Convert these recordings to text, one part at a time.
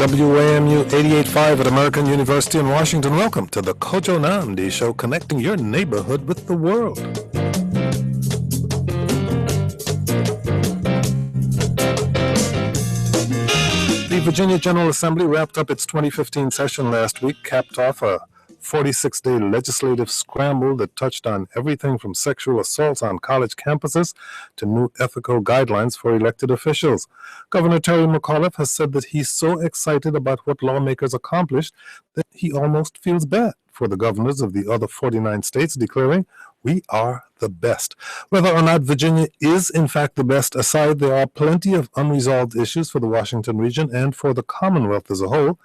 WAMU 88.5 at American University in Washington. Welcome to the Kojo Namdi Show, connecting your neighborhood with the world. The Virginia General Assembly wrapped up its 2015 session last week, capped off a 46-day legislative scramble that touched on everything from sexual assaults on college campuses to new ethical guidelines for elected officials. Governor Terry McAuliffe has said that he's so excited about what lawmakers accomplished that he almost feels bad for the governors of the other 49 states, declaring, "We are the best." Whether or not Virginia is in fact the best aside, there are plenty of unresolved issues for the Washington region and for the Commonwealth as a whole.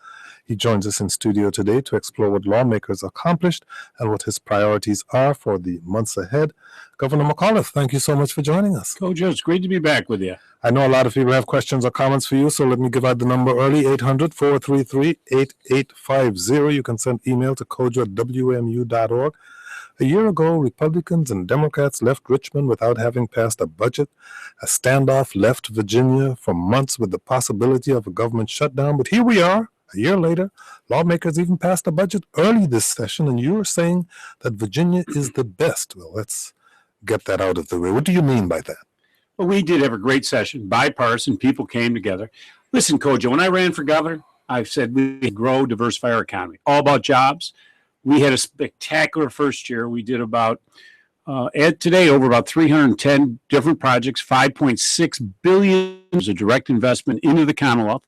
He joins us in studio today to explore what lawmakers accomplished and what his priorities are for the months ahead. Governor McAuliffe, thank you so much for joining us. Kojo, it's great to be back with you. I know a lot of people have questions or comments for you, so let me give out the number early, 800-433-8850. You can send email to kojo@wmu.org. A year ago, Republicans and Democrats left Richmond without having passed a budget. A standoff left Virginia for months with the possibility of a government shutdown, but here we are. A year later, lawmakers even passed a budget early this session, and you're saying that Virginia is the best. Well, let's get that out of the way. What do you mean by that? Well, we did have a great session, bipartisan. People came together. Listen, Kojo, when I ran for governor, I said we grow, diversify our economy. All about jobs. We had a spectacular first year. We did over about 310 different projects, $5.6 billion of direct investment into the Commonwealth.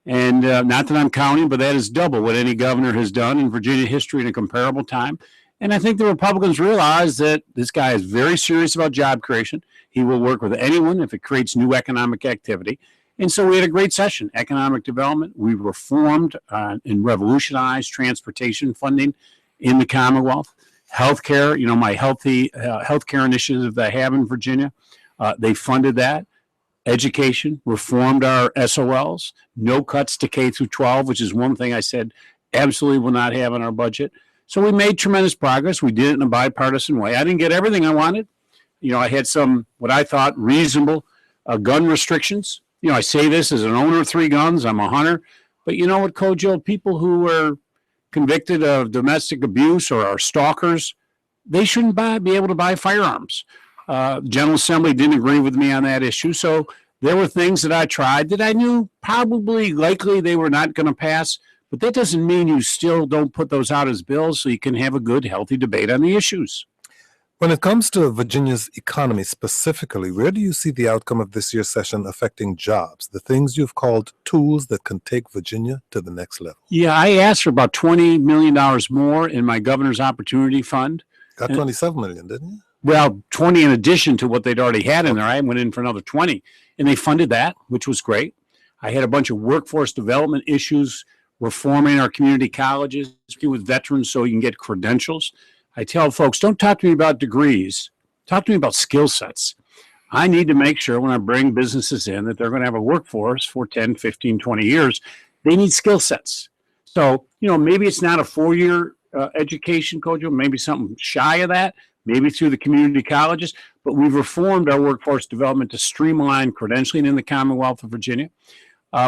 And not that I'm counting, but that is double what any governor has done in Virginia history in a comparable time. And I think the Republicans realize that this guy is very serious about job creation. He will work with anyone if it creates new economic activity. And so we had a great session, economic development. We reformed and revolutionized transportation funding in the Commonwealth. Healthcare, my healthcare initiative that I have in Virginia, they funded that. Education, reformed our SOLs, no cuts to K through 12, which is one thing I said absolutely will not have in our budget. So we made tremendous progress. We did it in a bipartisan way. I didn't get everything I wanted. I had some, what I thought, reasonable gun restrictions. I say this as an owner of 3 guns. I'm a hunter. But you know what, Kojo? People who are convicted of domestic abuse or are stalkers, they shouldn't be able to buy firearms. General Assembly didn't agree with me on that issue. So there were things that I tried that I knew likely they were not going to pass. But that doesn't mean you still don't put those out as bills so you can have a good, healthy debate on the issues. When it comes to Virginia's economy specifically, where do you see the outcome of this year's session affecting jobs, the things you've called tools that can take Virginia to the next level? Yeah, I asked for about $20 million more in my Governor's Opportunity Fund. Got $27 million, didn't you? Well, 20 in addition to what they'd already had in there. I went in for another 20, and they funded that, which was great. I had a bunch of workforce development issues, reforming our community colleges with veterans so you can get credentials. I tell folks, don't talk to me about degrees. Talk to me about skill sets. I need to make sure when I bring businesses in that they're going to have a workforce for 10, 15, 20 years. They need skill sets. So, maybe it's not a 4-year education, Kojo, maybe something shy of that. Maybe through the community colleges, but we've reformed our workforce development to streamline credentialing in the Commonwealth of Virginia.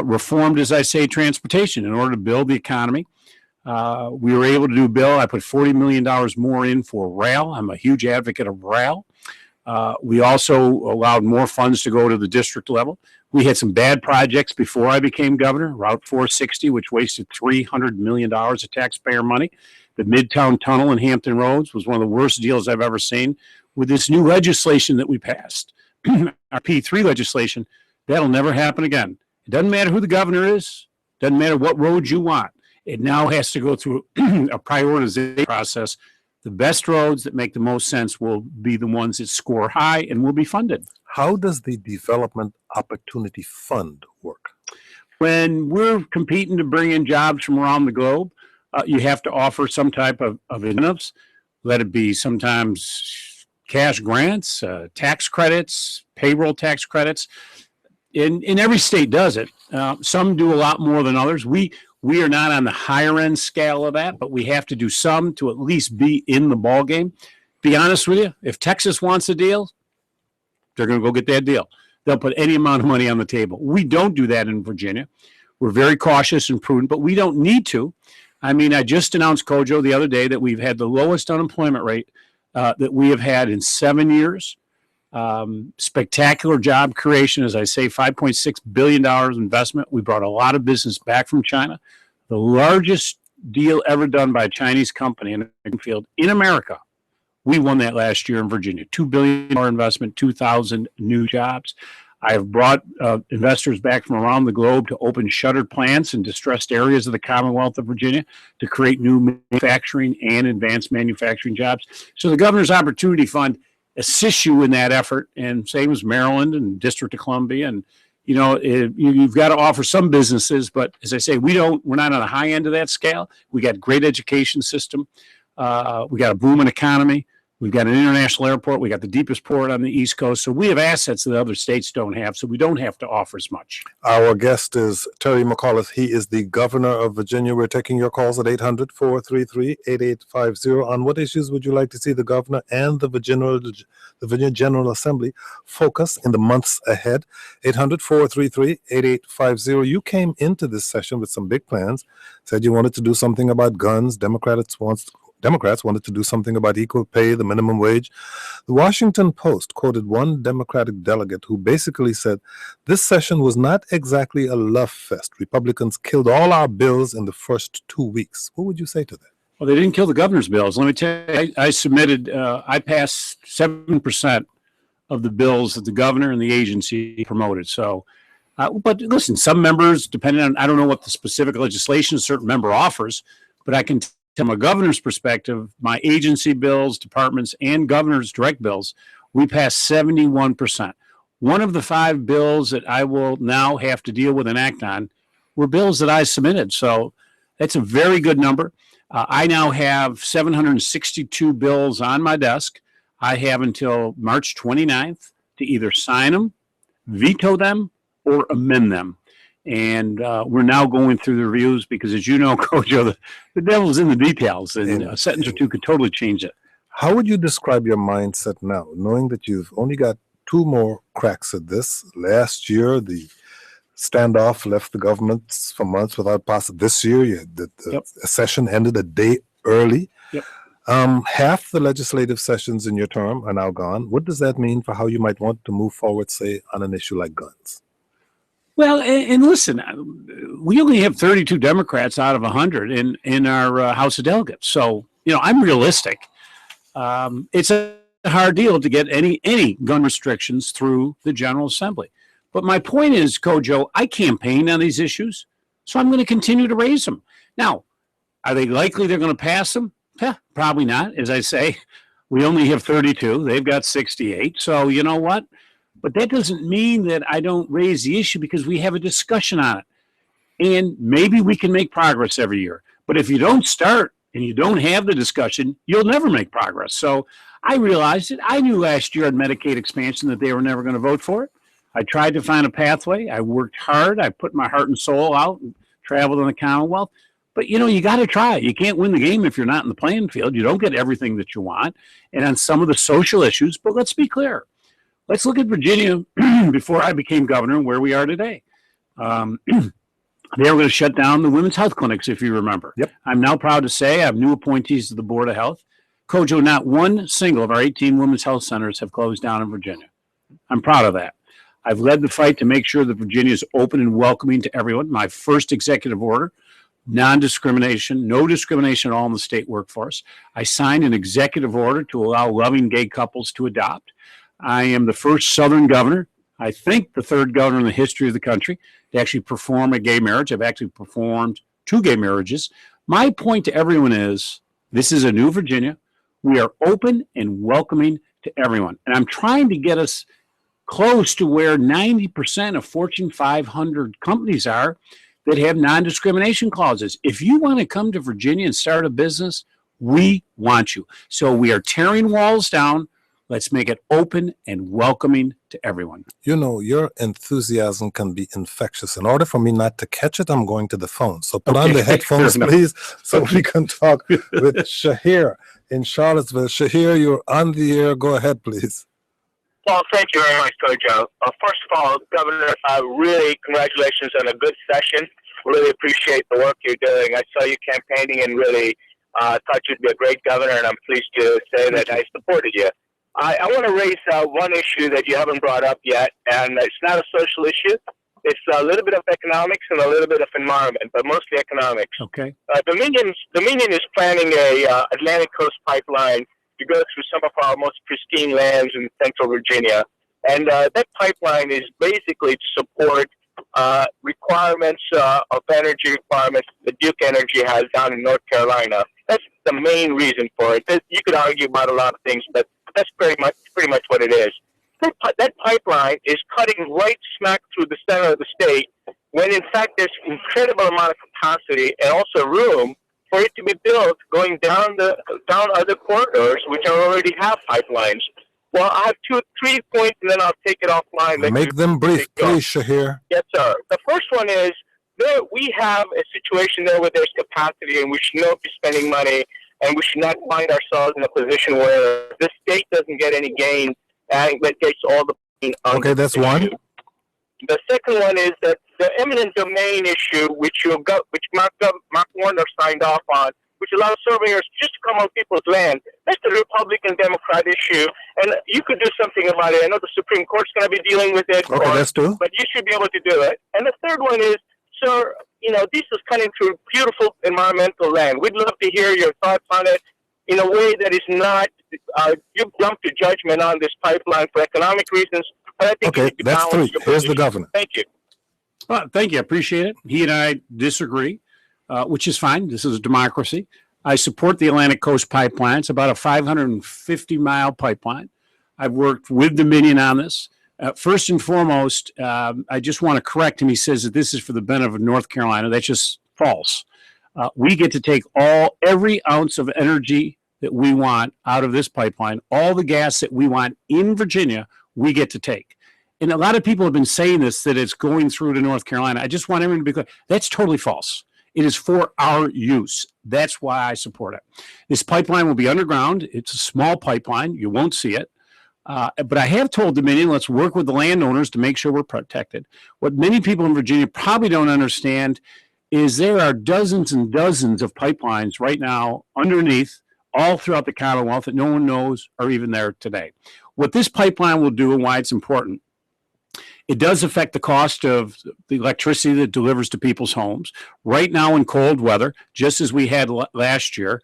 Reformed, as I say, transportation in order to build the economy. We were able to do, Bill, I put $40 million more in for rail. I'm a huge advocate of rail. We also allowed more funds to go to the district level. We had some bad projects before I became governor. Route 460, which wasted $300 million of taxpayer money. The Midtown Tunnel in Hampton Roads was one of the worst deals I've ever seen. With this new legislation that we passed, our P3 legislation, that'll never happen again. It doesn't matter who the governor is. Doesn't matter what roads you want. It now has to go through a prioritization process. The best roads that make the most sense will be the ones that score high and will be funded. How does the Development Opportunity Fund work? When we're competing to bring in jobs from around the globe, you have to offer some type of incentives. Let it be sometimes cash grants, tax credits, payroll tax credits. In every state does it. Some do a lot more than others. We are not on the higher end scale of that, but we have to do some to at least be in the ball game. Be honest with you, if Texas wants a deal, they're going to go get that deal. They'll put any amount of money on the table. We don't do that in Virginia. We're very cautious and prudent, but we don't need to. I mean, I just announced, Kojo, the other day that we've had the lowest unemployment rate that we have had in 7 years. Spectacular job creation, as I say, $5.6 billion investment. We brought a lot of business back from China. The largest deal ever done by a Chinese company in a field in America. We won that last year in Virginia. $2 billion investment, 2,000 new jobs. I have brought investors back from around the globe to open shuttered plants in distressed areas of the Commonwealth of Virginia to create new manufacturing and advanced manufacturing jobs. So the Governor's Opportunity Fund assists you in that effort, and same as Maryland and District of Columbia. And, you know, you've got to offer some businesses, but as I say, we're not on the high end of that scale. We got great education system. We got a booming economy. We've got an international airport. We got the deepest port on the East Coast. So we have assets that other states don't have. So we don't have to offer as much. Our guest is Terry McAuliffe. He is the governor of Virginia. We're taking your calls at 800-433-8850. On what issues would you like to see the governor and the Virginia General Assembly focus in the months ahead? 800-433-8850. You came into this session with some big plans, said you wanted to do something about guns. Democrats wanted to do something about equal pay, the minimum wage. The Washington Post quoted one Democratic delegate who basically said, this session was not exactly a love fest. Republicans killed all our bills in the first 2 weeks. What would you say to that? Well, they didn't kill the governor's bills. Let me tell you, I passed 7% of the bills that the governor and the agency promoted. So, but listen, some members, depending on, I don't know what the specific legislation a certain member offers, but I can from a governor's perspective, my agency bills, departments, and governor's direct bills, we passed 71%. One of the 5 bills that I will now have to deal with and act on were bills that I submitted. So that's a very good number. I now have 762 bills on my desk. I have until March 29th to either sign them, veto them, or amend them. And we're now going through the reviews because, as you know, Kojo, the devil's in the details, and a sentence or two could totally change it. How would you describe your mindset now, knowing that you've only got 2 more cracks at this? Last year, the standoff left the government for months without possible. This year, the session ended a day early. Yep. Half the legislative sessions in your term are now gone. What does that mean for how you might want to move forward, say, on an issue like guns? Well, and listen, we only have 32 Democrats out of 100 in our House of Delegates. So, you know, I'm realistic. It's a hard deal to get any gun restrictions through the General Assembly. But my point is, Kojo, I campaigned on these issues, so I'm going to continue to raise them. Now, are they likely they're going to pass them? Probably not. As I say, we only have 32. They've got 68. So, you know what? But that doesn't mean that I don't raise the issue because we have a discussion on it. And maybe we can make progress every year. But if you don't start and you don't have the discussion, you'll never make progress. So I realized it. I knew last year on Medicaid expansion that they were never going to vote for it. I tried to find a pathway. I worked hard. I put my heart and soul out and traveled in the Commonwealth. But, you know, you got to try. You can't win the game if you're not in the playing field. You don't get everything that you want. And on some of the social issues, but let's be clear. Let's look at Virginia before I became governor and where we are today. They were going to shut down the women's health clinics, if you remember. Yep. I'm now proud to say I have new appointees to the Board of Health. Kojo, not one single of our 18 women's health centers have closed down in Virginia. I'm proud of that. I've led the fight to make sure that Virginia is open and welcoming to everyone. My first executive order, non-discrimination, no discrimination at all in the state workforce. I signed an executive order to allow loving gay couples to adopt. I am the first Southern governor, I think the 3rd governor in the history of the country, to actually perform a gay marriage. I've actually performed 2 gay marriages. My point to everyone is, this is a new Virginia. We are open and welcoming to everyone. And I'm trying to get us close to where 90% of Fortune 500 companies are that have non-discrimination clauses. If you want to come to Virginia and start a business, we want you. So we are tearing walls down. Let's make it open and welcoming to everyone. You know, your enthusiasm can be infectious. In order for me not to catch it, I'm going to the phone. So put on the headphones, please, so we can talk with Shahir in Charlottesville. Shahir, you're on the air. Go ahead, please. Well, thank you very much, Kojo. First of all, Governor, really congratulations on a good session. really appreciate the work you're doing. I saw you campaigning and really thought you'd be a great governor, and I'm pleased to say that I supported you. I want to raise one issue that you haven't brought up yet, and it's not a social issue. It's a little bit of economics and a little bit of environment, but mostly economics. Okay. Dominion is planning a Atlantic Coast pipeline to go through some of our most pristine lands in Central Virginia. And that pipeline is basically to support requirements of energy requirements that Duke Energy has down in North Carolina. That's the main reason for it. You could argue about a lot of things, but that's pretty much what it is. That pipeline is cutting right smack through the center of the state, when in fact there's incredible amount of capacity and also room for it to be built going down other corridors which already have pipelines. Well, I have 3 points, and then I'll take it offline. Make them brief, please, Shahir. Yes, sir. The first one is we have a situation there where there's capacity, and we should not be spending money, and we should not find ourselves in a position where the state doesn't get any gain, and that gets all the pain. Okay, that's one. The second one is that the eminent domain issue, which Mark Warner signed off on, which allows surveyors just to come on people's land. That's the Republican-Democrat issue, and you could do something about it. I know the Supreme Court's going to be dealing with it, okay, that's two. But you should be able to do it. And the third one is, sir, this is cutting through beautiful environmental land. We'd love to hear your thoughts on it in a way that is not, you jump to judgment on this pipeline for economic reasons. But I think okay, that's three. Here's the governor. Thank you. Well, thank you. I appreciate it. He and I disagree. Which is fine. This is a democracy. I support the Atlantic Coast Pipeline. It's about a 550-mile pipeline. I've worked with Dominion on this. First and foremost, I just want to correct him. He says that this is for the benefit of North Carolina. That's just false. We get to take every ounce of energy that we want out of this pipeline, all the gas that we want in Virginia, we get to take. And a lot of people have been saying this, that it's going through to North Carolina. I just want everyone to be clear. That's totally false. It is for our use. That's why I support it. This pipeline will be underground. It's a small pipeline. You won't see it. But I have told Dominion, let's work with the landowners to make sure we're protected. What many people in Virginia probably don't understand is there are dozens and dozens of pipelines right now underneath all throughout the Commonwealth that no one knows are even there today. What this pipeline will do and why it's important, it does affect the cost of the electricity that delivers to people's homes. Right now in cold weather, just as we had last year,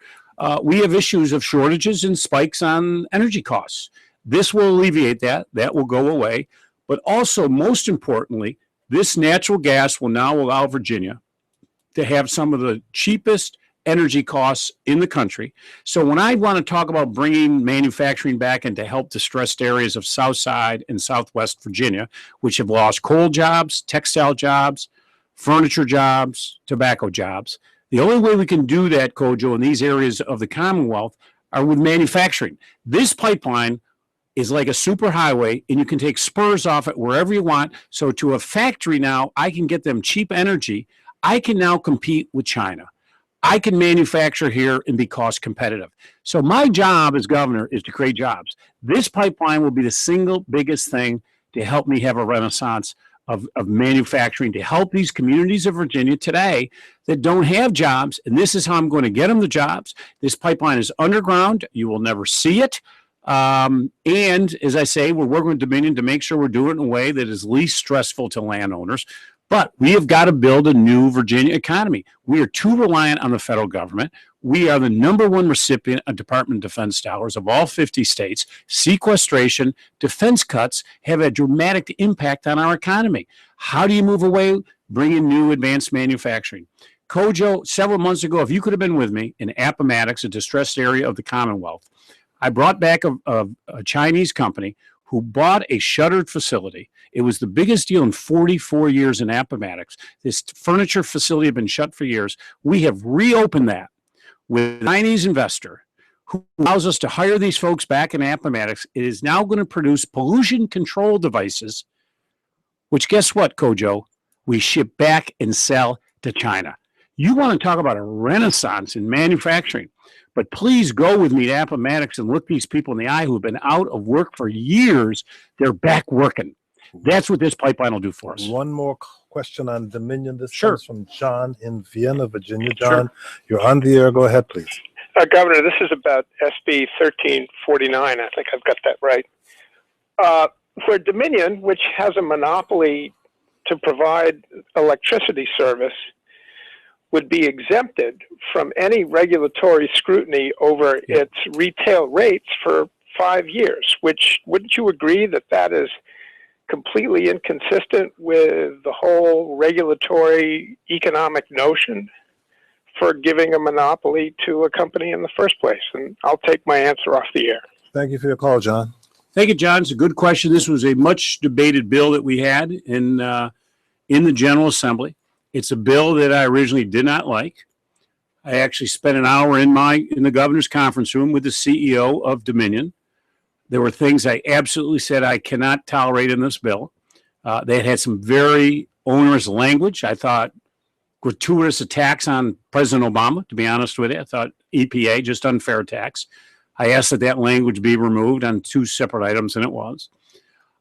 we have issues of shortages and spikes on energy costs. This will alleviate that. That will go away. But also, most importantly, this natural gas will now allow Virginia to have some of the cheapest energy costs in the country. So when I want to talk about bringing manufacturing back into help distressed areas of Southside and Southwest Virginia, which have lost coal jobs, textile jobs, furniture jobs, tobacco jobs, the only way we can do that, Kojo, in these areas of the Commonwealth are with manufacturing. This pipeline is like a superhighway, and you can take spurs off it wherever you want. So to a factory now, I can get them cheap energy. I can now compete with China. I can manufacture here and be cost competitive. So my job as governor is to create jobs. This pipeline will be the single biggest thing to help me have a renaissance of manufacturing, to help these communities of Virginia today that don't have jobs. And this is how I'm going to get them the jobs. This pipeline is underground. You will never see it. And as I say, we're working with Dominion to make sure we're doing it in a way that is least stressful to landowners. But we have got to build a new Virginia economy. We are too reliant on the federal government. We are the #1 recipient of Department of Defense dollars of all 50 states. Sequestration, defense cuts have a dramatic impact on our economy. How do you move away? Bring in new advanced manufacturing. Kojo, several months ago, if you could have been with me in Appomattox, a distressed area of the Commonwealth, I brought back a Chinese company who bought a shuttered facility. It was the biggest deal in 44 years in Appomattox. This furniture facility had been shut for years. We have reopened that with a Chinese investor who allows us to hire these folks back in Appomattox. It is now going to produce pollution control devices, which guess what, Kojo? We ship back and sell to China. You want to talk about a renaissance in manufacturing. But please go with me to Appomattox and look these people in the eye who have been out of work for years. They're back working. That's what this pipeline will do for us. One more question on Dominion. This Sure. comes from John in Vienna, Virginia. Sure. John, you're on the air. Go ahead, please. Governor, this is about SB 1349. I think I've got that right. For Dominion, which has a monopoly to provide electricity service, would be exempted from any regulatory scrutiny over its retail rates for 5 years, which wouldn't you agree that that is completely inconsistent with the whole regulatory economic notion for giving a monopoly to a company in the first place? And I'll take my answer off the air. Thank you for your call, John. Thank you, John. It's a good question. This was a much debated bill that we had in the General Assembly. It's a bill that I originally did not like. I actually spent an hour in the governor's conference room with the CEO of Dominion. There were things I absolutely said I cannot tolerate in this bill. They had some very onerous language. I thought gratuitous attacks on President Obama, to be honest with you. I thought EPA, just unfair tax. I asked that that language be removed on 2 separate items, and it was.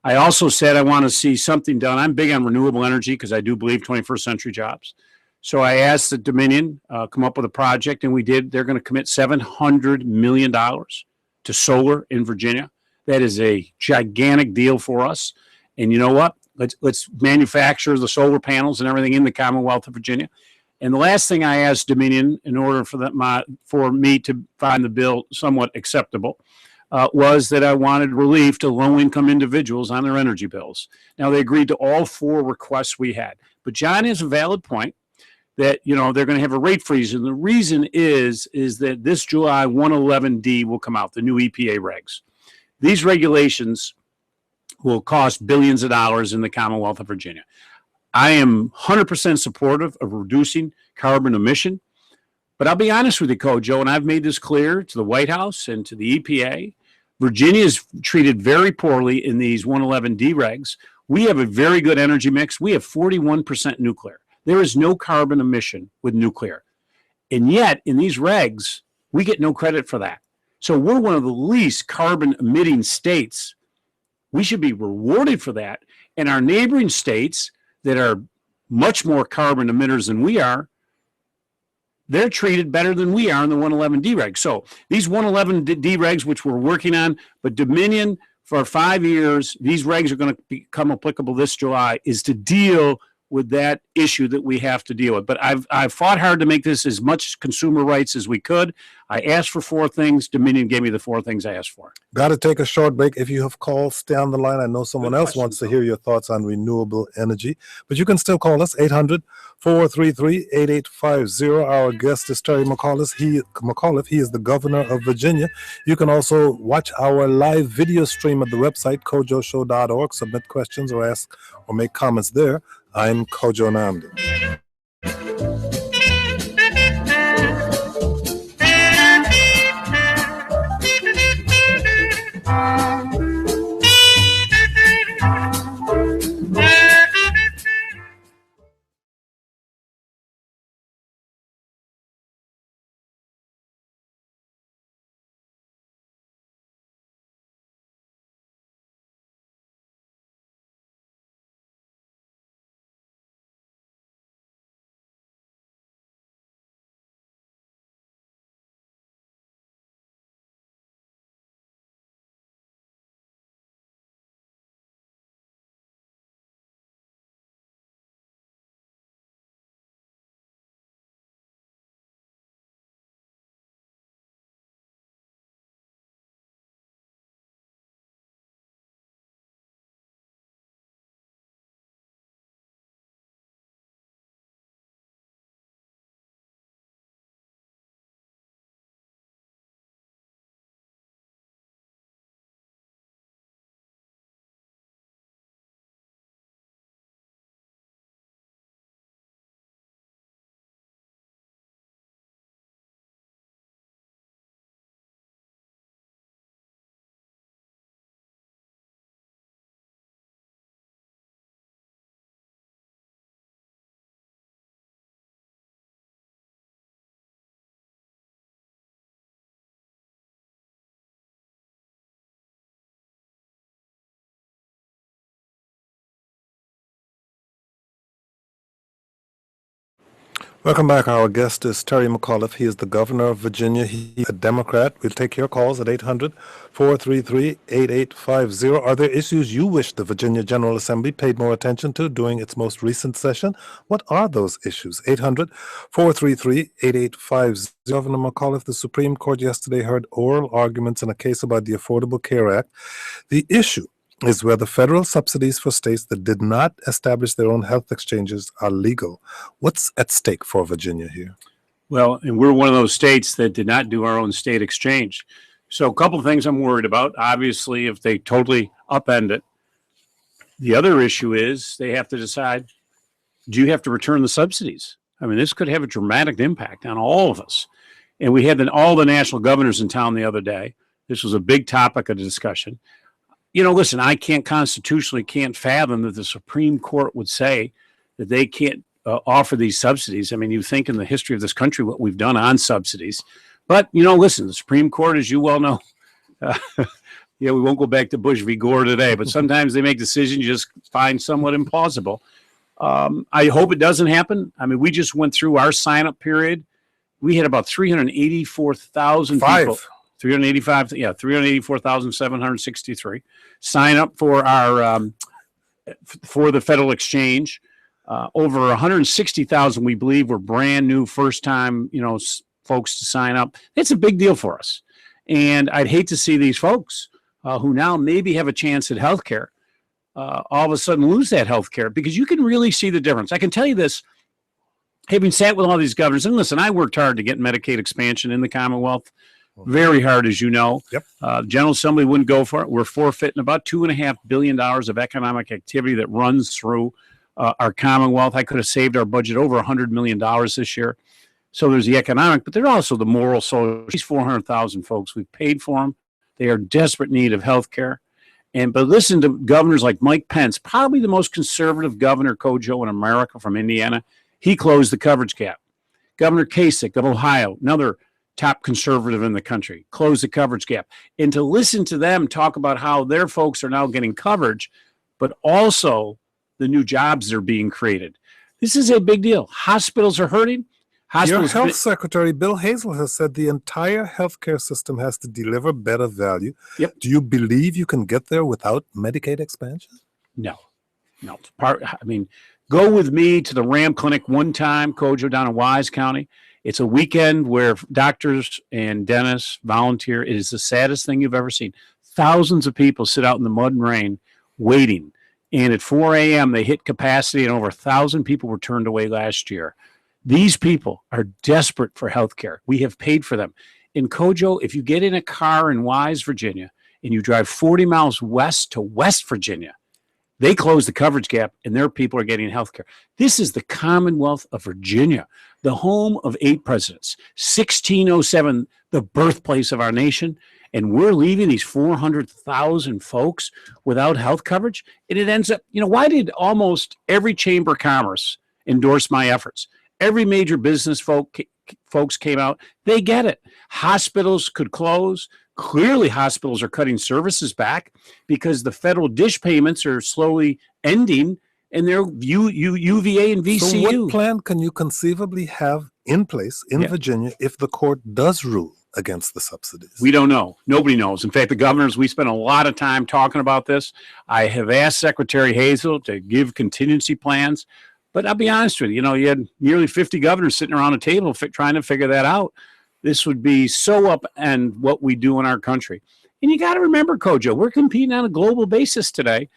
I also said I want to see something done. I'm big on renewable energy because I do believe 21st century jobs. So I asked that Dominion come up with a project, and we did. They're going to commit $700 million to solar in Virginia. That is a gigantic deal for us. And you know what? Let's manufacture the solar panels and everything in the Commonwealth of Virginia. And the last thing I asked Dominion, in order for me to find the bill somewhat acceptable, was that I wanted relief to low-income individuals on their energy bills. Now, they agreed to all 4 requests we had. But John has a valid point that, they're going to have a rate freeze. And the reason is that this July 111D will come out, the new EPA regs. These regulations will cost billions of dollars in the Commonwealth of Virginia. I am 100% supportive of reducing carbon emission. But I'll be honest with you, Kojo, and I've made this clear to the White House and to the EPA. Virginia is treated very poorly in these 111D regs. We have a very good energy mix. We have 41% nuclear. There is no carbon emission with nuclear. And yet, in these regs, we get no credit for that. So we're one of the least carbon emitting states. We should be rewarded for that. And our neighboring states that are much more carbon emitters than we are, they're treated better than we are in the 111D regs. So these 111D regs, which we're working on, but Dominion for 5 years, these regs are going to become applicable this July, is to deal with that issue that we have to deal with. But I've fought hard to make this as much consumer rights as we could. I asked for 4 things. Dominion gave me the 4 things I asked for. Got to take a short break. If you have called, stay on the line. I know someone else wants to hear your thoughts on renewable energy, but you can still call us, 800-433-8850. Our guest is Terry McAuliffe. He is the governor of Virginia. You can also watch our live video stream at the website, kojoshow.org. Submit questions or ask or make comments there. I'm Kojo Namdi. Welcome back. Our guest is Terry McAuliffe. He is the governor of Virginia. He's a Democrat. We'll take your calls at 800-433-8850. Are there issues you wish the Virginia General Assembly paid more attention to during its most recent session? What are those issues? 800-433-8850. Governor McAuliffe, the Supreme Court yesterday heard oral arguments in a case about the Affordable Care Act. The issue is whether federal subsidies for states that did not establish their own health exchanges are legal. What's at stake for Virginia here? Well, and we're one of those states that did not do our own state exchange. So a couple of things I'm worried about. Obviously, if they totally upend it. The other issue is they have to decide, do you have to return the subsidies? I mean, this could have a dramatic impact on all of us. And we had all the national governors in town the other day. This was a big topic of discussion. You know, listen, I constitutionally can't fathom that the Supreme Court would say that they can't offer these subsidies. I mean, you think in the history of this country what we've done on subsidies. But, you know, listen, the Supreme Court, as you well know, we won't go back to Bush v. Gore today, but sometimes they make decisions you just find somewhat implausible. I hope it doesn't happen. I mean, we just went through our sign-up period. We had about 384,000 people. 384,763 sign up for our for the federal exchange. Over 160,000, we believe, were brand new, first time, folks to sign up. It's a big deal for us, and I'd hate to see these folks who now maybe have a chance at healthcare all of a sudden lose that healthcare, because you can really see the difference. I can tell you this, having sat with all these governors, and listen, I worked hard to get Medicaid expansion in the Commonwealth. Very hard, as you know. Yep. General Assembly wouldn't go for it. We're forfeiting about $2.5 billion of economic activity that runs through our Commonwealth. I could have saved our budget over $100 million this year. So there's the economic, but there's also the moral social. These 400,000 folks, we've paid for them. They are in desperate need of health care. But listen to governors like Mike Pence, probably the most conservative governor, Kojo, in America, from Indiana. He closed the coverage gap. Governor Kasich of Ohio, another top conservative in the country, close the coverage gap. And to listen to them talk about how their folks are now getting coverage, but also the new jobs that are being created. This is a big deal. Hospitals are hurting. Your health secretary, Bill Hazel, has said the entire healthcare system has to deliver better value. Yep. Do you believe you can get there without Medicaid expansion? No. Go with me to the Ram Clinic one time, Kojo, down in Wise County. It's a weekend where doctors and dentists volunteer. It is the saddest thing you've ever seen. Thousands of people sit out in the mud and rain waiting. And at 4 a.m., they hit capacity, and over 1,000 people were turned away last year. These people are desperate for health care. We have paid for them. In Kojo, if you get in a car in Wise, Virginia, and you drive 40 miles west to West Virginia, they close the coverage gap, and their people are getting health care. This is the Commonwealth of Virginia, the home of 8 presidents, 1607, the birthplace of our nation, and we're leaving these 400,000 folks without health coverage. And it ends up, why did almost every chamber of commerce endorse my efforts? Every major business folks came out. They get it. Hospitals could close. Clearly, hospitals are cutting services back because the federal dish payments are slowly ending, and they're UVA and VCU. So what plan can you conceivably have in place in Virginia if the court does rule against the subsidies? We don't know. Nobody knows. In fact, the governors, we spent a lot of time talking about this. I have asked Secretary Hazel to give contingency plans, but I'll be honest with you, you had nearly 50 governors sitting around a table trying to figure that out. This would be so upend what we do in our country. And you got to remember, Kojo, we're competing on a global basis today.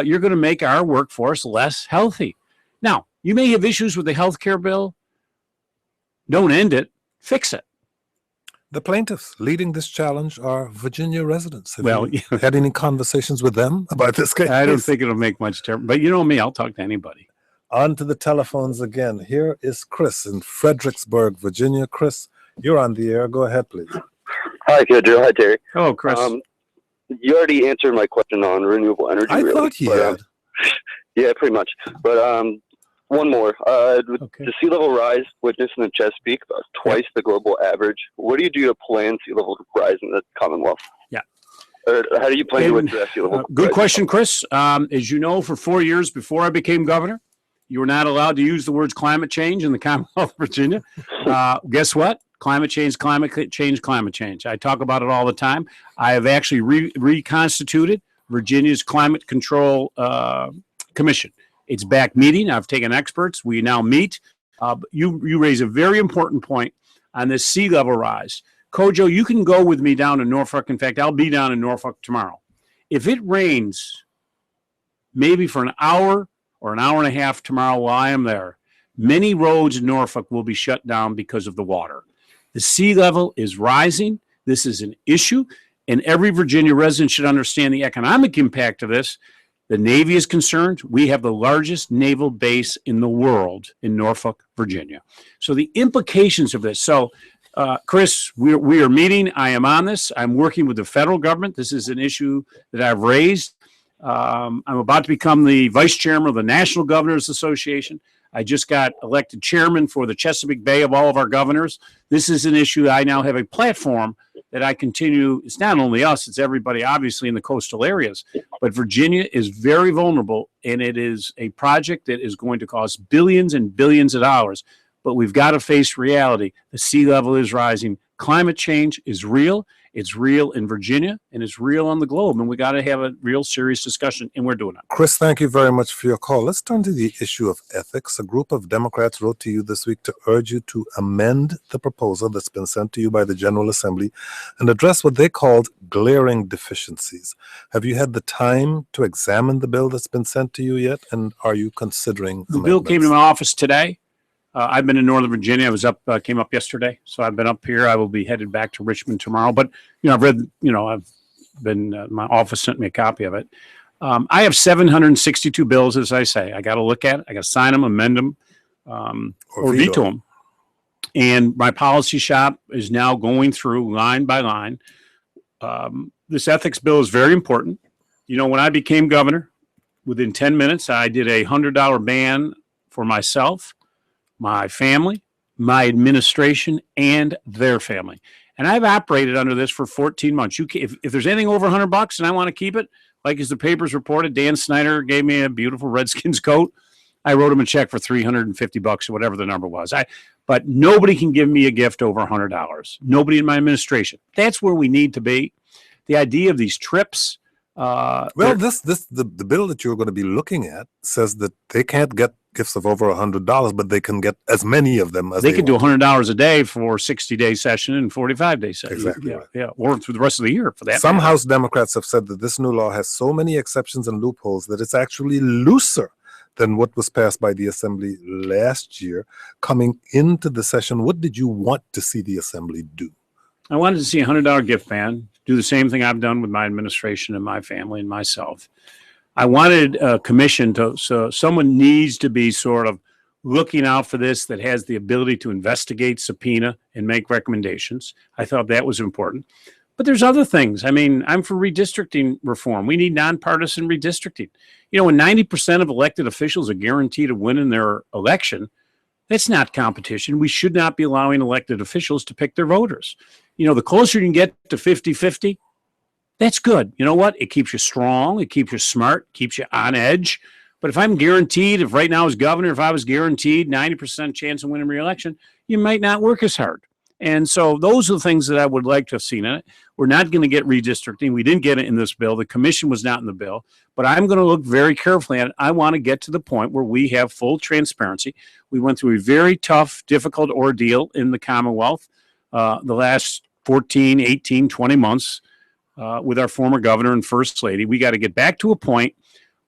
You're going to make our workforce less healthy. Now, you may have issues with the health care bill. Don't end it. Fix it. The plaintiffs leading this challenge are Virginia residents. Have you had any conversations with them about this case? I don't think it'll make much difference. But you know me, I'll talk to anybody. On to the telephones again. Here is Chris in Fredericksburg, Virginia. Chris, you're on the air. Go ahead, please. Hi, Joe. Hi, Terry. Hello, Chris. You already answered my question on renewable energy. I thought you had. Yeah, pretty much. But one more. The sea level rise witnessed in the Chesapeake, about twice the global average. What do you do to plan sea level rise in the Commonwealth? Yeah. Or how do you plan to address sea level rise? Good question, Chris. As you know, for 4 years before I became governor, You are not allowed to use the words climate change in the Commonwealth of Virginia. Guess what? Climate change, climate change, climate change. I talk about it all the time. I have actually reconstituted Virginia's Climate Control Commission. It's back meeting. I've taken experts. We now meet. You raise a very important point on this sea level rise. Kojo, you can go with me down to Norfolk. In fact, I'll be down in Norfolk tomorrow. If it rains maybe for an hour or an hour and a half tomorrow while I am there, many roads in Norfolk will be shut down because of the water. The sea level is rising. This is an issue, and every Virginia resident should understand the economic impact of this. The Navy is concerned. We have the largest naval base in the world in Norfolk, Virginia. So the implications of this. So, Chris, we are meeting. I am on this. I'm working with the federal government. This is an issue that I've raised. I'm about to become the vice chairman of the National Governors Association. I just got elected chairman for the Chesapeake Bay of all of our governors. This is an issue. I now have a platform that I continue. It's not only us, it's everybody, obviously, in the coastal areas. But Virginia is very vulnerable, and it is a project that is going to cost billions and billions of dollars. But we've got to face reality. The sea level is rising. Climate change is real. It's real in Virginia, and it's real on the globe, and we got to have a real serious discussion, and we're doing it. Chris, thank you very much for your call. Let's turn to the issue of ethics. A group of Democrats wrote to you this week to urge you to amend the proposal that's been sent to you by the General Assembly and address what they called glaring deficiencies. Have you had the time to examine the bill that's been sent to you yet, and are you considering the bill came to my office today. I've been in Northern Virginia. I was came up yesterday, so I've been up here. I will be headed back to Richmond tomorrow. But I've read. I've been. My office sent me a copy of it. I have 762 bills, as I say. I got to look at it. I got to sign them, amend them, or veto them. And my policy shop is now going through line by line. This ethics bill is very important. When I became governor, within 10 minutes, I did a $100 ban for myself, my family, my administration, and their family. And I've operated under this for 14 months. If there's anything over $100 and I want to keep it, like as the papers reported, Dan Snyder gave me a beautiful Redskins coat. I wrote him a check for $350 or whatever the number was. But nobody can give me a gift over $100. Nobody in my administration. That's where we need to be. The idea of these trips. The bill that you're going to be looking at says that they can't get gifts of over $100, but they can get as many of them as they can do $100 a day for 60-day session and 45-day session. Exactly. Right. Yeah, or through the rest of the year for that. Some House Democrats have said that this new law has so many exceptions and loopholes that it's actually looser than what was passed by the Assembly last year. Coming into the session, what did you want to see the Assembly do? I wanted to see a $100 gift ban, do the same thing I've done with my administration and my family and myself. I wanted a commission so someone needs to be sort of looking out for this that has the ability to investigate, subpoena, and make recommendations. I thought that was important. But there's other things. I mean, I'm for redistricting reform. We need nonpartisan redistricting. When 90% of elected officials are guaranteed to win in their election, that's not competition. We should not be allowing elected officials to pick their voters. The closer you can get to 50-50, that's good. You know what? It keeps you strong. It keeps you smart, keeps you on edge. But if I'm guaranteed, if right now as governor, if I was guaranteed 90% chance of winning re-election, you might not work as hard. And so those are the things that I would like to have seen in it. We're not going to get redistricting. We didn't get it in this bill. The commission was not in the bill. But I'm going to look very carefully at it. I want to get to the point where we have full transparency. We went through a very tough, difficult ordeal in the Commonwealth the last 14, 18, 20 months. With our former governor and first lady. We got to get back to a point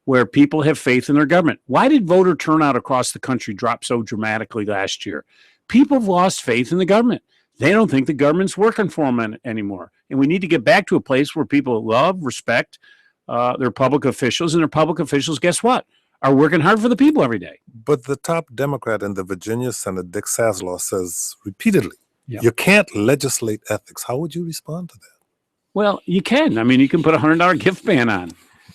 where people have faith in their government. Why did voter turnout across the country drop so dramatically last year? People have lost faith in the government. They don't think the government's working for them anymore. And we need to get back to a place where people love, respect their public officials, and their public officials, guess what, are working hard for the people every day. But the top Democrat in the Virginia Senate, Dick Saslaw, says repeatedly, you can't legislate ethics. How would you respond to that? Well, you can. I mean, you can put a $100 gift ban on.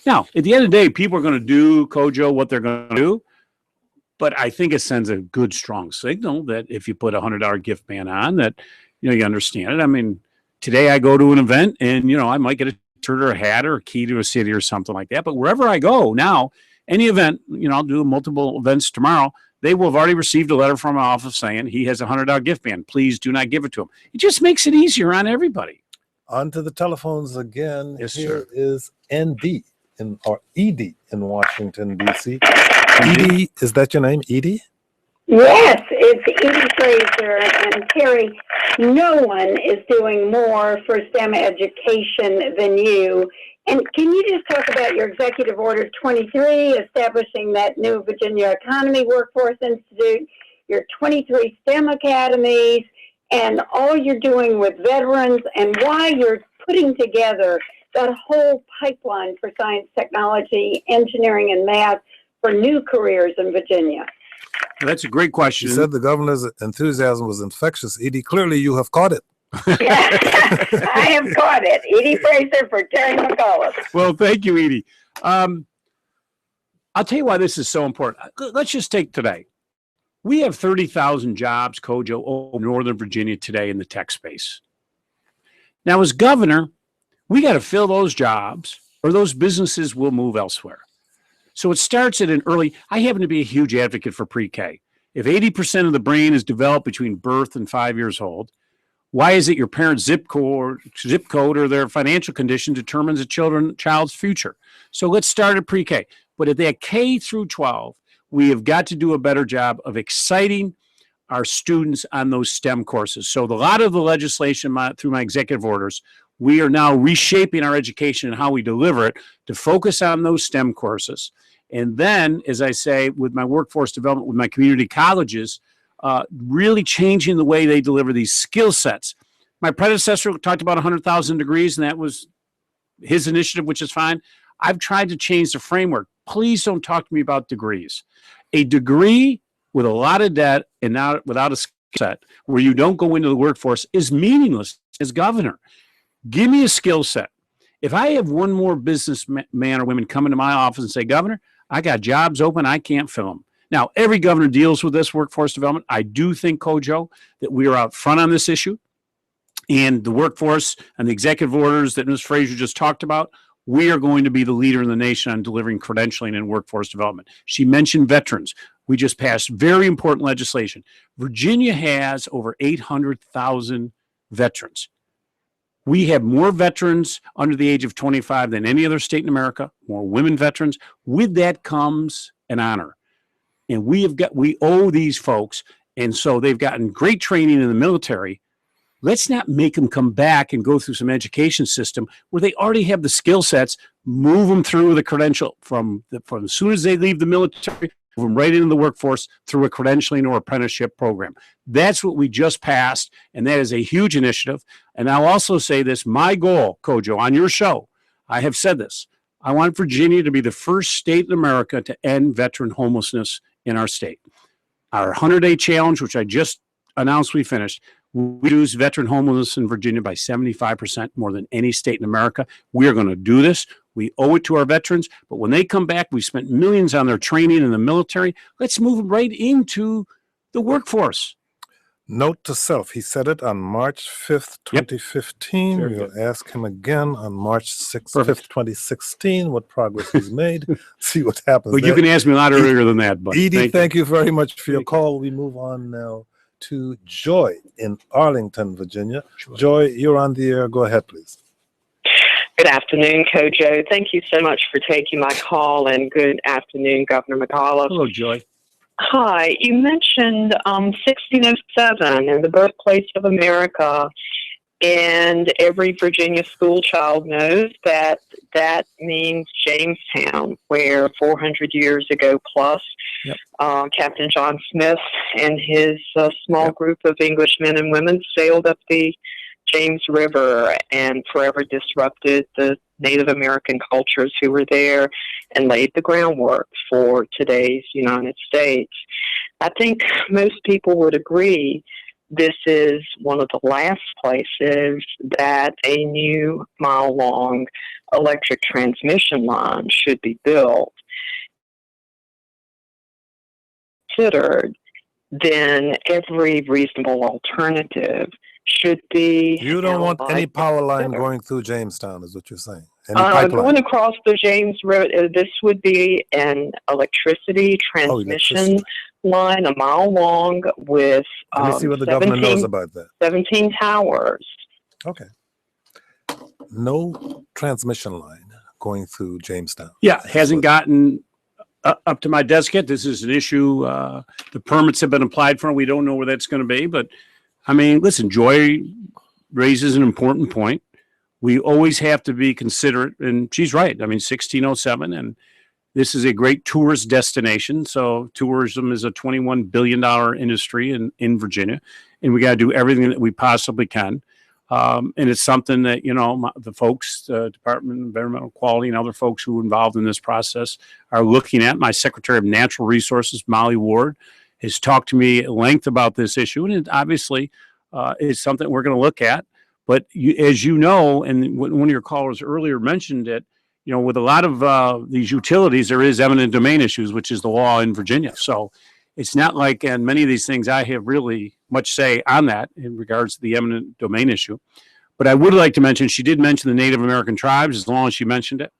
Now, at the end of the day, people are going to do, Kojo, what they're going to do. But I think it sends a good, strong signal that if you put a $100 gift ban on, that, you understand it. I mean, today I go to an event and, I might get a shirt or a hat or a key to a city or something like that. But wherever I go now, Any event, I'll do multiple events tomorrow. They will have already received a letter from my office saying he has a $100 gift band. Please do not give it to him. It just makes it easier on everybody. On to the telephones again. Yes, Here sir. is ND or ED in Washington, D.C. Edie, is that your name, Edie? Yes, it's Edie Fraser, and Terry, no one is doing more for STEM education than you. And can you just talk about your Executive Order 23, establishing that new Virginia Economy Workforce Institute, your 23 STEM academies, and all you're doing with veterans, and why you're putting together that whole pipeline for science, technology, engineering, and math for new careers in Virginia? That's a great question. You said the governor's enthusiasm was infectious. Edie, clearly you have caught it. I have caught it. Edie Fraser for Terry McAuliffe. Well, thank you, Edie. I'll tell you why this is so important. Let's just take today. We have 30,000 jobs, Kojo, in Northern Virginia today in the tech space. Now, as governor, we got to fill those jobs or those businesses will move elsewhere. So it starts at I happen to be a huge advocate for pre-K. If 80% of the brain is developed between birth and 5 years old, why is it your parents' zip code or their financial condition determines a child's future? So let's start at pre-K. But at that K through 12, we have got to do a better job of exciting our students on those STEM courses. So a lot of the legislation through my executive orders, we are now reshaping our education and how we deliver it to focus on those STEM courses. And then, as I say, with my workforce development, with my community colleges, really changing the way they deliver these skill sets. My predecessor talked about 100,000 degrees, and that was his initiative, which is fine. I've tried to change the framework. Please don't talk to me about degrees. A degree with a lot of debt and not without a skill set where you don't go into the workforce is meaningless as governor. Give me a skill set. If I have one more businessman or women come into my office and say, Governor, I got jobs open, I can't fill them. Now, every governor deals with this workforce development. I do think, Kojo, that we are out front on this issue. And the workforce and the executive orders that Ms. Fraser just talked about, we are going to be the leader in the nation on delivering credentialing and workforce development. She mentioned veterans. We just passed very important legislation. Virginia has over 800,000 veterans. We have more veterans under the age of 25 than any other state in America, more women veterans. With that comes an honor. And we owe these folks, and so they've gotten great training in the military. Let's not make them come back and go through some education system where they already have the skill sets, move them through the credential from as soon as they leave the military, move them right into the workforce through a credentialing or apprenticeship program. That's what we just passed, and that is a huge initiative. And I'll also say this, my goal, Kojo, on your show, I have said this, I want Virginia to be the first state in America to end veteran homelessness in our state. Our 100-day challenge, which I just announced we finished, we reduced veteran homelessness in Virginia by 75% more than any state in America. We are going to do this. We owe it to our veterans. But when they come back, we spent millions on their training in the military. Let's move them right into the workforce. Note to self, he said it on March 5th, 2015. Yep. We'll ask him again on March 5th, 2016, what progress he's made. See what happens. But you can ask me a lot earlier than that. But Edie, thank you very much for your call. We move on now to Joy in Arlington, Virginia. Joy, you're on the air. Go ahead, please. Good afternoon, Kojo. Thank you so much for taking my call, and good afternoon, Governor McAuliffe. Hello, Joy. Hi. You mentioned 1607 and the birthplace of America, and every Virginia school child knows that that means Jamestown, where 400 years ago plus, Captain John Smith and his small group of Englishmen and women sailed up the James River and forever disrupted the Native American cultures who were there and laid the groundwork for today's United States. I think most people would agree this is one of the last places that a new mile-long electric transmission line should be built. Considered then every reasonable alternative should be. You don't want any analyzed power and line considered. going through Jamestown, is what you're saying? Any pipeline? Going across the James River, this would be an electricity transmission line, a mile long, with Let me see what the governor knows about that. 17 towers. Okay. No transmission line going through Jamestown. Yeah, hasn't gotten up to my desk yet. This is an issue. The permits have been applied for. We don't know where that's going to be. But, I mean, listen, Joy raises an important point. We always have to be considerate. And she's right. I mean, 1607. And this is a great tourist destination. So tourism is a $21 billion industry in Virginia. And we got to do everything that we possibly can. And it's something that, you know, the folks, the Department of Environmental Quality and other folks who are involved in this process are looking at. My Secretary of Natural Resources, Molly Ward, has talked to me at length about this issue. And it obviously is something we're going to look at. But as you know, and one of your callers earlier mentioned it, you know, with a lot of these utilities, there is eminent domain issues, which is the law in Virginia. So it's not like, and many of these things I have really much say on that in regards to the eminent domain issue. But I would like to mention, she did mention the Native American tribes, as long as she mentioned it.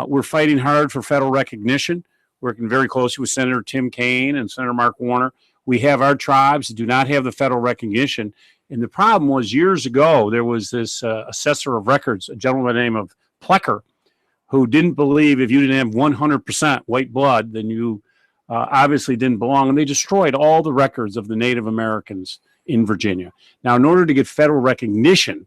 We're fighting hard for federal recognition, working very closely with Senator Tim Kaine and Senator Mark Warner. We have our tribes that do not have the federal recognition. And the problem was years ago, there was this assessor of records, a gentleman by the name of Plecker, who didn't believe if you didn't have 100% white blood, then you obviously didn't belong. And they destroyed all the records of the Native Americans in Virginia. Now, in order to get federal recognition,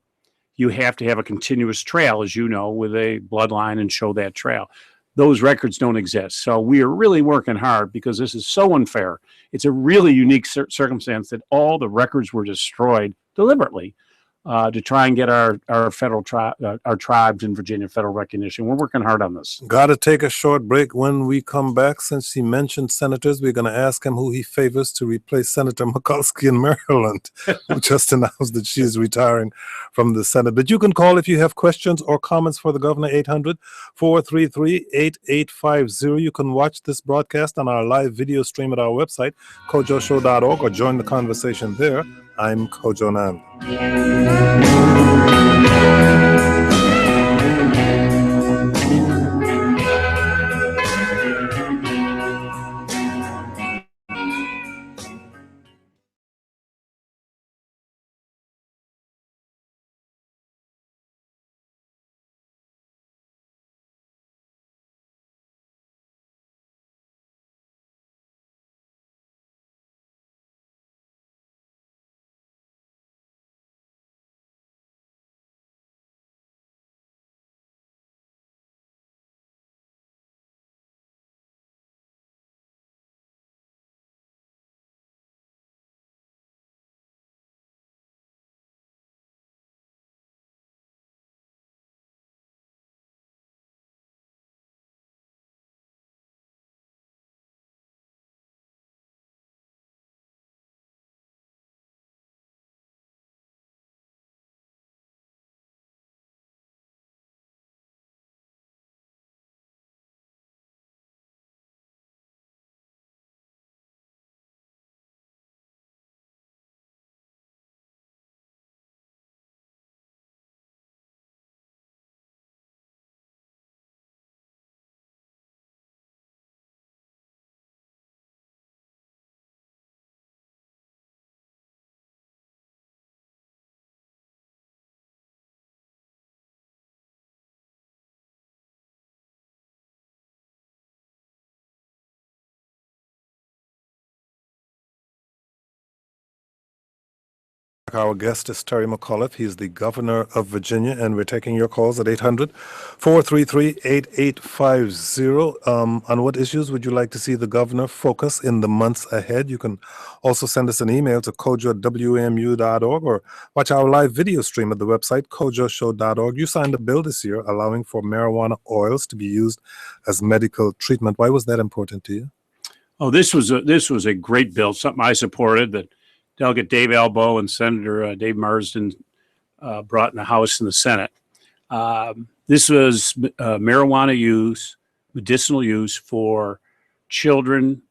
you have to have a continuous trail, as you know, with a bloodline and show that trail. Those records don't exist. So we are really working hard because this is so unfair. It's a really unique circumstance that all the records were destroyed deliberately to try and get our federal our tribes in Virginia federal recognition. We're working hard on this. Got to take a short break. When we come back, since he mentioned senators, we're going to ask him who he favors to replace Senator McAuliffe in Maryland, who just announced that she is retiring from the Senate. But you can call if you have questions or comments for the governor, 800-433-8850. You can watch this broadcast on our live video stream at our website, kojoshow.org, or join the conversation there. I'm Kojo Nand. Our guest is Terry McAuliffe. He's the governor of Virginia, and we're taking your calls at 800-433-8850. On what issues would you like to see the governor focus in the months ahead? You can also send us an email to kojo@wmu.org or watch our live video stream at the website, kojoshow.org. You signed a bill this year allowing for marijuana oils to be used as medical treatment. Why was that important to you? Oh, this was a great bill, something I supported that Delegate Dave Albo and Senator Dave Marsden brought in the House and the Senate. This was marijuana use, medicinal use for children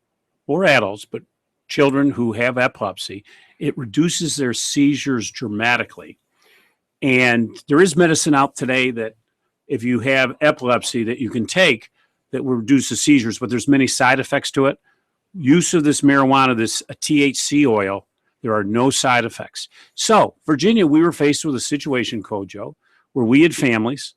or adults, but children who have epilepsy, it reduces their seizures dramatically. And there is medicine out today that if you have epilepsy that you can take that will reduce the seizures, but there's many side effects to it. Use of this marijuana, this THC oil, there are no side effects. So Virginia, we were faced with a situation, Kojo, where we had families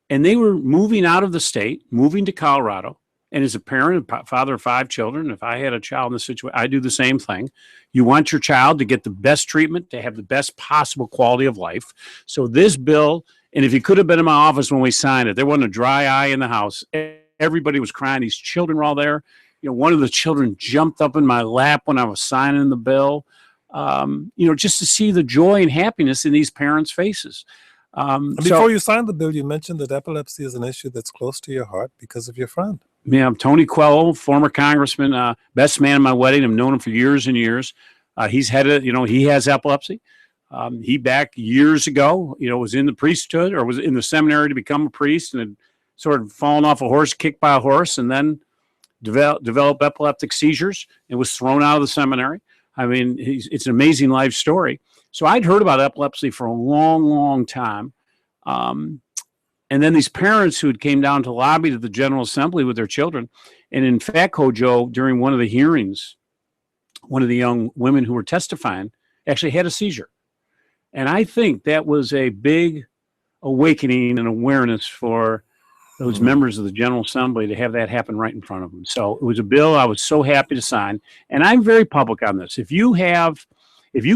and they were moving out of the state, moving to Colorado. And as a parent, father of 5 children, if I had a child in this situation, I do the same thing. You want your child to get the best treatment, to have the best possible quality of life. So this bill, and if you could have been in my office when we signed it, there wasn't a dry eye in the house. Everybody was crying. These children were all there. One of the children jumped up in my lap when I was signing the bill, just to see the joy and happiness in these parents' faces. Before you signed the bill, you mentioned that epilepsy is an issue that's close to your heart because of your friend. Yeah, I'm Tony Quello, former congressman, best man at my wedding. I've known him for years and years. He has epilepsy. He back years ago, was in the priesthood or was in the seminary to become a priest and had sort of fallen off a horse, kicked by a horse, and then developed epileptic seizures and was thrown out of the seminary. I mean, it's an amazing life story. So I'd heard about epilepsy for a long, long time. And then these parents who came down to lobby to the General Assembly with their children. And in fact, Kojo, during one of the hearings, one of the young women who were testifying actually had a seizure. And I think that was a big awakening and awareness for those members of the General Assembly to have that happen right in front of them. So it was a bill I was so happy to sign. And I'm very public on this. If you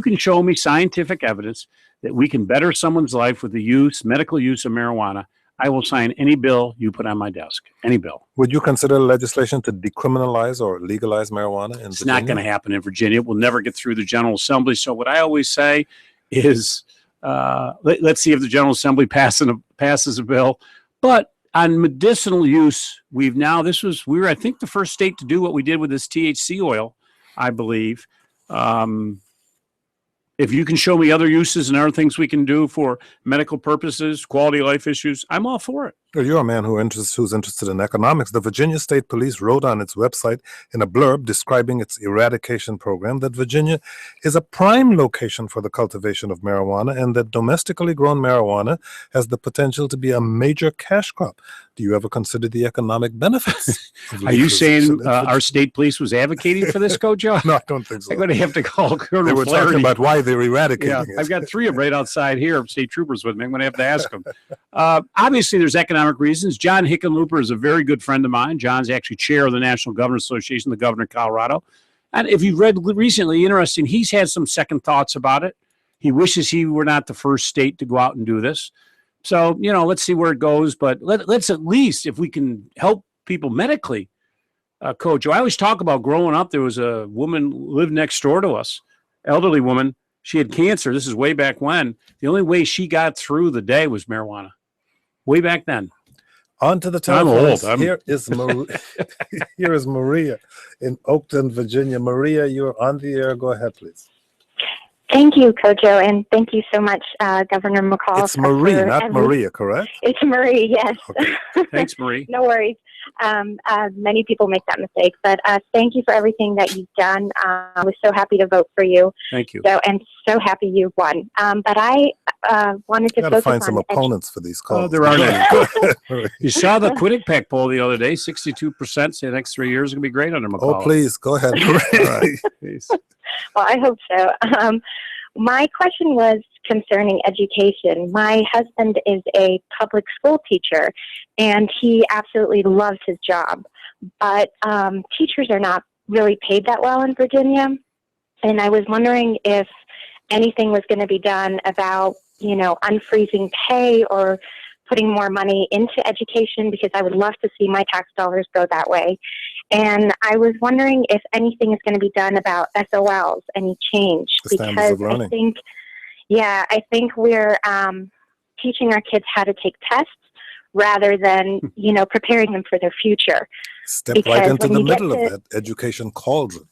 can show me scientific evidence that we can better someone's life with the medical use of marijuana, I will sign any bill you put on my desk, any bill. Would you consider legislation to decriminalize or legalize marijuana in Virginia? It's not going to happen in Virginia. It will never get through the General Assembly. So what I always say is, let's see if the General Assembly passes a bill. But on medicinal use, we were, I think, the first state to do what we did with this THC oil, I believe. If you can show me other uses and other things we can do for medical purposes, quality of life issues, I'm all for it. Well, you're a man who's interested in economics. The Virginia State Police wrote on its website in a blurb describing its eradication program that Virginia is a prime location for the cultivation of marijuana and that domestically grown marijuana has the potential to be a major cash crop. Do you ever consider the economic benefits? Are you saying our state police was advocating for this, Kojo? No, I don't think so. I'm going to have to call Colonel They were Flaherty. talking about why they're eradicating it. I've got 3 of them right outside here, state troopers with me. I'm going to have to ask them. Obviously, there's economic reasons. John Hickenlooper is a very good friend of mine. John's actually chair of the National Governors Association, the governor of Colorado. And if you've read recently, interesting, he's had some second thoughts about it. He wishes he were not the first state to go out and do this. So, let's see where it goes. But let's at least, if we can help people medically, Kojo. I always talk about growing up. There was a woman lived next door to us, elderly woman. She had cancer. This is way back when. The only way she got through the day was marijuana. Way back then. On to the telephone. I'm old. Here is Maria in Oakton, Virginia. Maria, you're on the air. Go ahead, please. Thank you, Kojo, and thank you so much, Governor McAuliffe. It's Marie, not Maria, correct? It's Marie, yes. Okay. Thanks, Marie. No worries. Many people make that mistake, but thank you for everything that you've done. I was so happy to vote for you. Thank you. And so happy you won. But I wanted to focus find some on opponents for these calls. Oh, there are none. You saw the Quinnipiac poll the other day. 62% say the next 3 years are going to be great under McAuliffe. Oh, please, go ahead. All right. Please. Well, I hope so. My question was concerning education. My husband is a public school teacher, and he absolutely loves his job. But teachers are not really paid that well in Virginia, and I was wondering if anything was going to be done about, unfreezing pay or putting more money into education, because I would love to see my tax dollars go that way. And I was wondering if anything is going to be done about SOLs, any change, because I think we're teaching our kids how to take tests rather than, preparing them for their future. Step right into the middle of that education cauldron.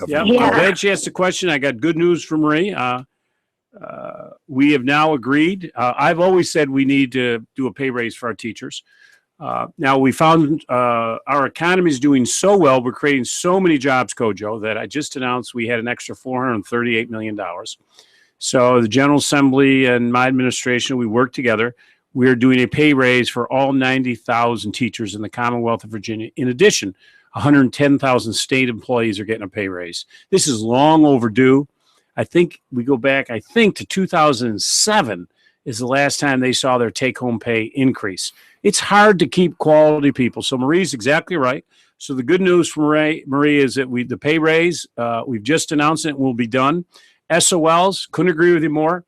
Yeah, I'm glad you asked the question. I got good news from Marie. We have now agreed. I've always said we need to do a pay raise for our teachers. Now we found our economy is doing so well. We're creating so many jobs, Kojo, that I just announced we had an extra $438 million. So the General Assembly and my administration, we worked together. We're doing a pay raise for all 90,000 teachers in the Commonwealth of Virginia. In addition, 110,000 state employees are getting a pay raise. This is long overdue. I think we go back, to 2007 is the last time they saw their take-home pay increase. It's hard to keep quality people. So Marie's exactly right. So the good news for Marie is that the pay raise, we've just announced it, will be done. SOLs, couldn't agree with you more.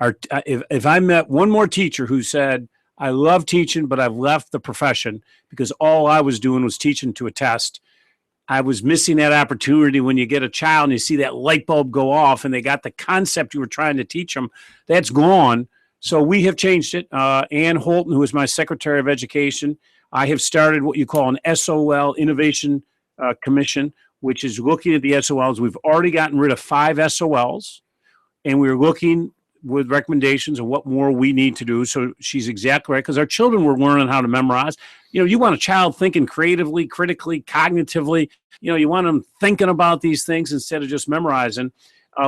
If I met one more teacher who said, I love teaching, but I've left the profession because all I was doing was teaching to a test, I was missing that opportunity when you get a child and you see that light bulb go off and they got the concept you were trying to teach them. That's gone. So we have changed it. Ann Holton, who is my Secretary of Education, I have started what you call an SOL Innovation Commission, which is looking at the SOLs. We've already gotten rid of 5 SOLs, and we're looking with recommendations of what more we need to do. So she's exactly right, because our children were learning how to memorize. You know, you want a child thinking creatively, critically, cognitively. You know, you want them thinking about these things instead of just memorizing.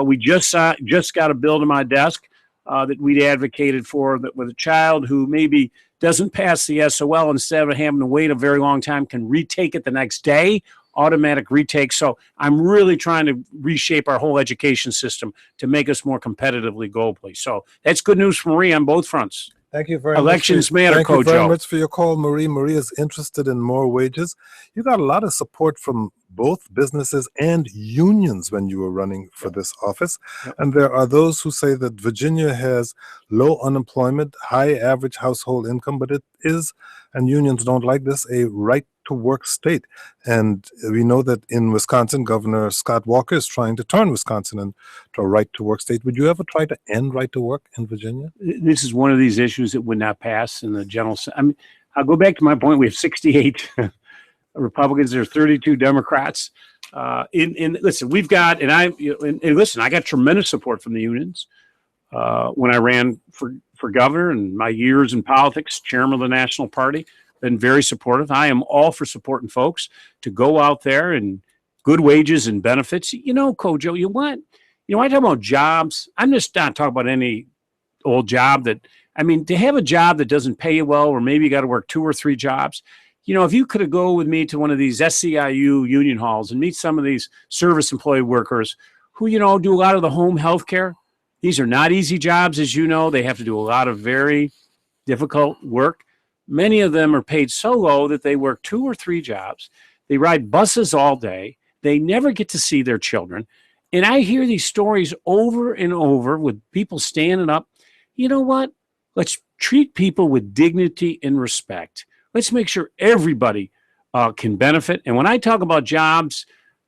We just got a bill to my desk that we'd advocated for, that with a child who maybe doesn't pass the SOL, instead of having to wait a very long time, can retake it the next day, automatic retake. So I'm really trying to reshape our whole education system to make us more competitively globally. So that's good news for Marie on both fronts. Thank you very Elections much. matter, Thank you very Kojo. much for your call, Marie. Marie is interested in more wages. You got a lot of support from both businesses and unions when you were running for this office. And there are those who say that Virginia has low unemployment, high average household income, but it is, and unions don't like this, a right to work state. And we know that in Wisconsin, Governor Scott Walker is trying to turn Wisconsin into a right to work state. Would you ever try to end right to work in Virginia? This is one of these issues that would not pass in the general. I mean, I'll go back to my point. We have 68 Republicans. There's 32 Democrats. Listen, we've got, listen, I got tremendous support from the unions when I ran for governor, and my years in politics, chairman of the national party, been very supportive. I am all for supporting folks to go out there and good wages and benefits. You know, Kojo, I talk about jobs. I'm just not talking about any old job to have a job that doesn't pay you well, or maybe you got to work 2 or 3 jobs. You know, if you could go with me to one of these SEIU union halls and meet some of these service employee workers who, do a lot of the home health care. These are not easy jobs, as you know. They have to do a lot of very difficult work. Many of them are paid so low that they work 2 or 3 jobs. They ride buses all day. They never get to see their children. And I hear these stories over and over with people standing up. You know what? Let's treat people with dignity and respect. Let's make sure everybody can benefit. And when I talk about jobs,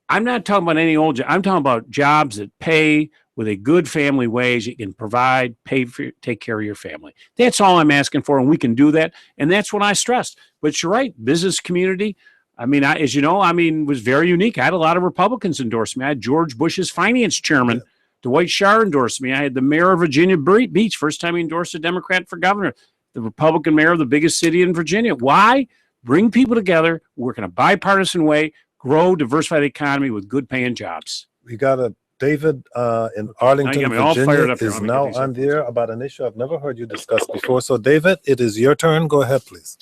I'm not talking about any old job. I'm talking about jobs that pay with a good family wage. You can provide, take care of your family. That's all I'm asking for, and we can do that. And that's what I stressed. But you're right, business community. As you know, was very unique. I had a lot of Republicans endorse me. I had George Bush's finance chairman, Dwight Schrute, endorse me. I had the mayor of Virginia Beach, first time he endorsed a Democrat for governor, the Republican mayor of the biggest city in Virginia. Why? Bring people together, work in a bipartisan way, grow, diversify the economy with good paying jobs. We got a David in Arlington, Virginia is now on the air about an issue I've never heard you discuss before. So, David, it is your turn. Go ahead, please.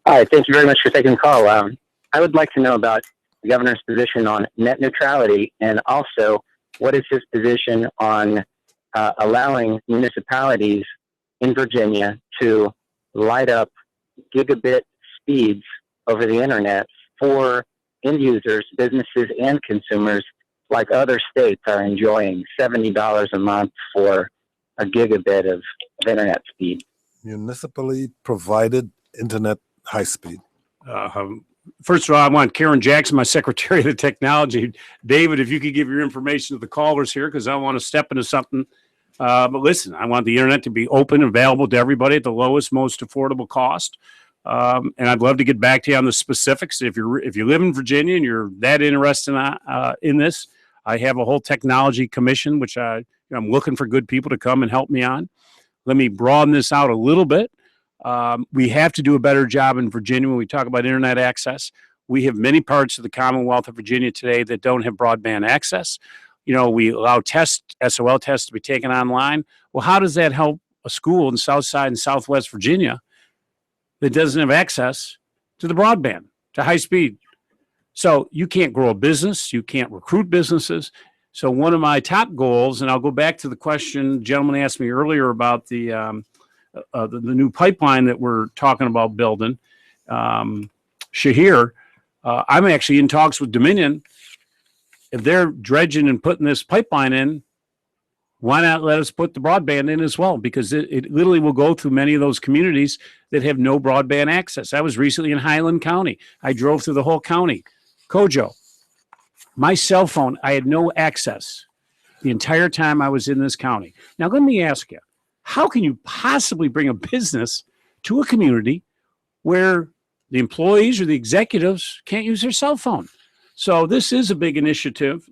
Hi, thank you very much for taking the call. I would like to know about the governor's position on net neutrality, and also what is his position on allowing municipalities in Virginia to light up gigabit speeds over the internet for end users, businesses, and consumers, like other states are enjoying $70 a month for a gigabit of internet speed. Municipally provided internet high speed. First of all, I want Karen Jackson, my Secretary of the Technology. David, if you could give your information to the callers here, because I want to step into something. But listen, I want the internet to be open and available to everybody at the lowest, most affordable cost. And I'd love to get back to you on the specifics. If you live in Virginia and you're that interested in this, I have a whole technology commission, which I'm looking for good people to come and help me on. Let me broaden this out a little bit. We have to do a better job in Virginia when we talk about internet access. We have many parts of the Commonwealth of Virginia today that don't have broadband access. We allow SOL tests to be taken online. Well, how does that help a school in Southside and Southwest Virginia that doesn't have access to the broadband, to high speed? So you can't grow a business. You can't recruit businesses. So one of my top goals, and I'll go back to the question the gentleman asked me earlier about the new pipeline that we're talking about building, Shahir. I'm actually in talks with Dominion. If they're dredging and putting this pipeline in, why not let us put the broadband in as well? Because it literally will go through many of those communities that have no broadband access. I was recently in Highland County. I drove through the whole county. Kojo, my cell phone, I had no access the entire time I was in this county. Now, let me ask you, how can you possibly bring a business to a community where the employees or the executives can't use their cell phone? So this is a big initiative,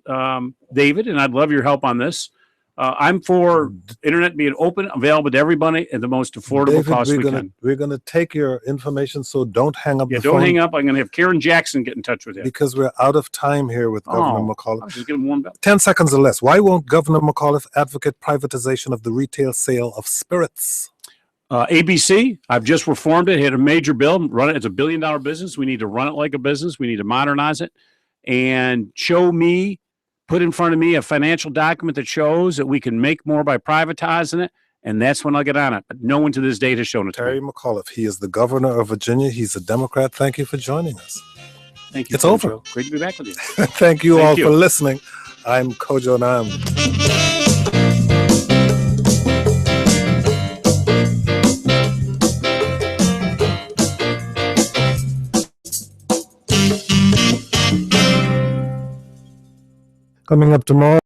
David, and I'd love your help on this. I'm for internet being open, available to everybody at the most affordable David, cost we can. We're going to take your information, so don't hang up the phone. Don't hang up. I'm going to have Karen Jackson get in touch with you. Because we're out of time here with Governor McAuliffe. I was just getting warmed up. 10 seconds or less. Why won't Governor McAuliffe advocate privatization of the retail sale of spirits? ABC, I've just reformed it. Had a major bill. Run it as $1 billion business. We need to run it like a business. We need to modernize it and put in front of me a financial document that shows that we can make more by privatizing it, and that's when I'll get on it. But no one to this date has shown it to me. Terry McAuliffe, he is the governor of Virginia. He's a Democrat. Thank you for joining us. Thank you. It's over. Great to be back with you. Thank you all for listening. I'm Kojo Nam. Coming up tomorrow.